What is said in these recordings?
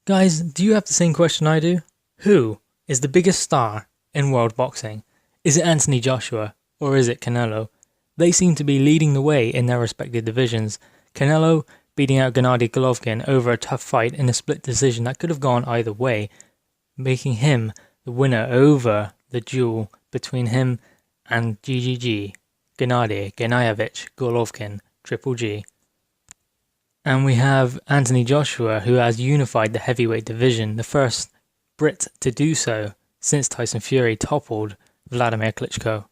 Guys, do you have the same question I do? Who is the biggest star in world boxing? Is it Anthony Joshua or is it Canelo? They seem to be leading the way in their respective divisions. Canelo beating out Gennady Golovkin over a tough fight in a split decision that could have gone either way, making him the winner over the duel between him and GGG, Gennady Genayevich Golovkin, Triple G. And we have Anthony Joshua, who has unified the heavyweight division, the first Brit to do so since Tyson Fury toppled Vladimir Klitschko.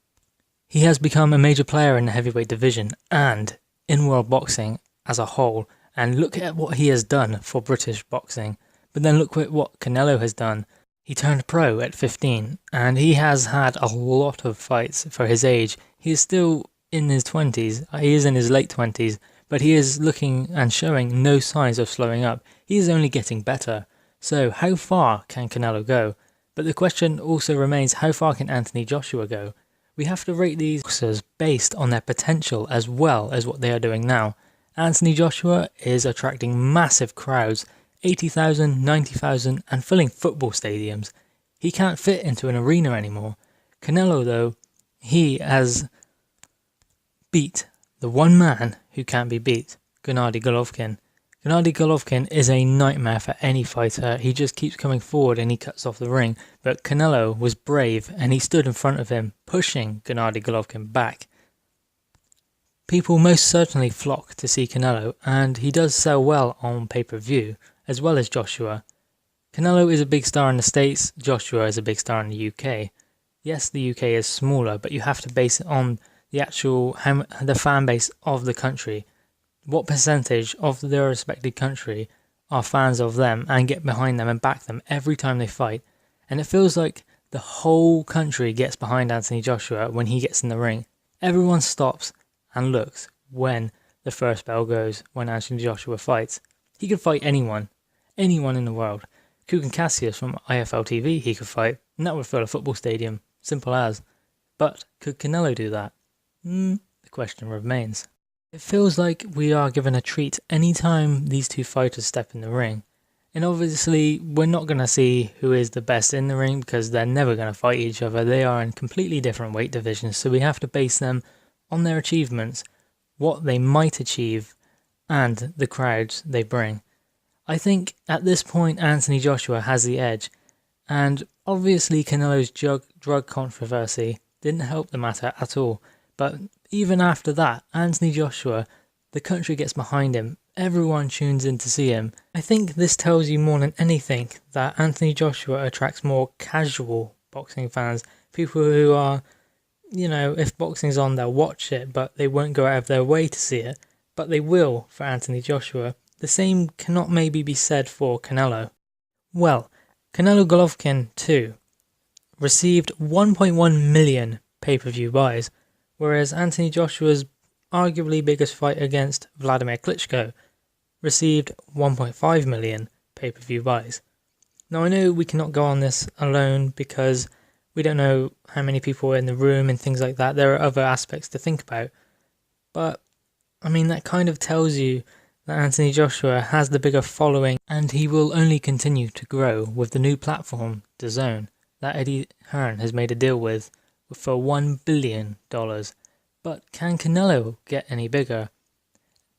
He has become a major player in the heavyweight division and in world boxing as a whole, and look at what he has done for British boxing. But then look at what Canelo has done. He turned pro at 15, and he has had a lot of fights for his age. He is still in his 20s, he is in his late 20s, but he is looking and showing no signs of slowing up. He is only getting better. So how far can Canelo go? But the question also remains, how far can Anthony Joshua go? We have to rate these boxers based on their potential as well as what they are doing now. Anthony Joshua is attracting massive crowds, 80,000, 90,000, and filling football stadiums. He can't fit into an arena anymore. Canelo, though, he has beat the one man who can't be beat, Gennady Golovkin. Gennady Golovkin is a nightmare for any fighter. He just keeps coming forward and he cuts off the ring. But Canelo was brave and he stood in front of him, pushing Gennady Golovkin back. People most certainly flock to see Canelo, and he does sell well on pay-per-view, as well as Joshua. Canelo is a big star in the States, Joshua is a big star in the UK. Yes, the UK is smaller, but you have to base it on the fan base of the country. What percentage of their respected country are fans of them and get behind them and back them every time they fight? And it feels like the whole country gets behind Anthony Joshua when he gets in the ring. Everyone stops and looks when the first bell goes, when Anthony Joshua fights. He could fight anyone in the world. Kugan Cassius from IFL TV he could fight, and that would fill a football stadium, simple as. But could Canelo do that? The question remains. It feels like we are given a treat anytime these two fighters step in the ring. And obviously, we're not going to see who is the best in the ring because they're never going to fight each other. They are in completely different weight divisions, so we have to base them on their achievements, what they might achieve, and the crowds they bring. I think at this point Anthony Joshua has the edge, and obviously Canelo's drug controversy didn't help the matter at all, but even after that, Anthony Joshua, the country gets behind him, everyone tunes in to see him. I think this tells you more than anything that Anthony Joshua attracts more casual boxing fans, people who are, if boxing's on, they'll watch it, but they won't go out of their way to see it. But they will for Anthony Joshua. The same cannot maybe be said for Canelo. Well, Canelo Golovkin too received 1.1 million pay-per-view buys, whereas Anthony Joshua's arguably biggest fight against Vladimir Klitschko received 1.5 million pay-per-view buys. Now I know we cannot go on this alone because we don't know how many people are in the room and things like that. There are other aspects to think about. But, that kind of tells you that Anthony Joshua has the bigger following and he will only continue to grow with the new platform, DAZN, that Eddie Hearn has made a deal with for $1 billion. But can Canelo get any bigger?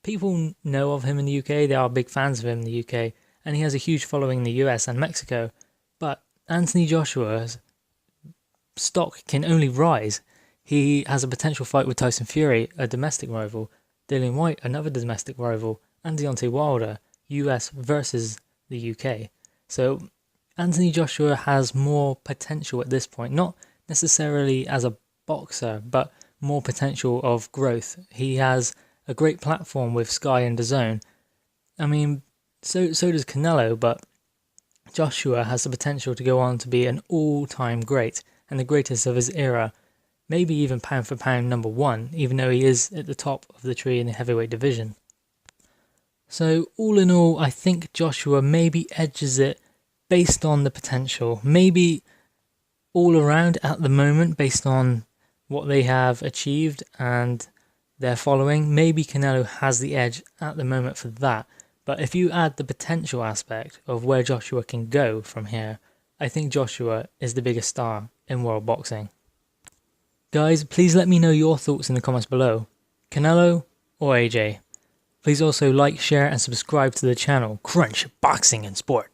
People know of him in the UK, they are big fans of him in the UK, and he has a huge following in the US and Mexico. But Anthony Joshua's stock can only rise. He has a potential fight with Tyson Fury, a domestic rival, Dillian Whyte, another domestic rival, and Deontay Wilder, US versus the UK. So Anthony Joshua has more potential at this point, not necessarily as a boxer, but more potential of growth. He has a great platform with Sky and DAZN. So does Canelo, but Joshua has the potential to go on to be an all-time great and the greatest of his era, maybe even pound for pound number one, even though he is at the top of the tree in the heavyweight division. So all in all, I think Joshua maybe edges it based on the potential, maybe all around at the moment based on what they have achieved and their following. Maybe Canelo has the edge at the moment for that, But if you add the potential aspect of where Joshua can go from here, I think Joshua is the biggest star in world boxing. Guys, please let me know your thoughts in the comments below. Canelo or AJ? Please also like, share and subscribe to the channel Crunch Boxing and Sport.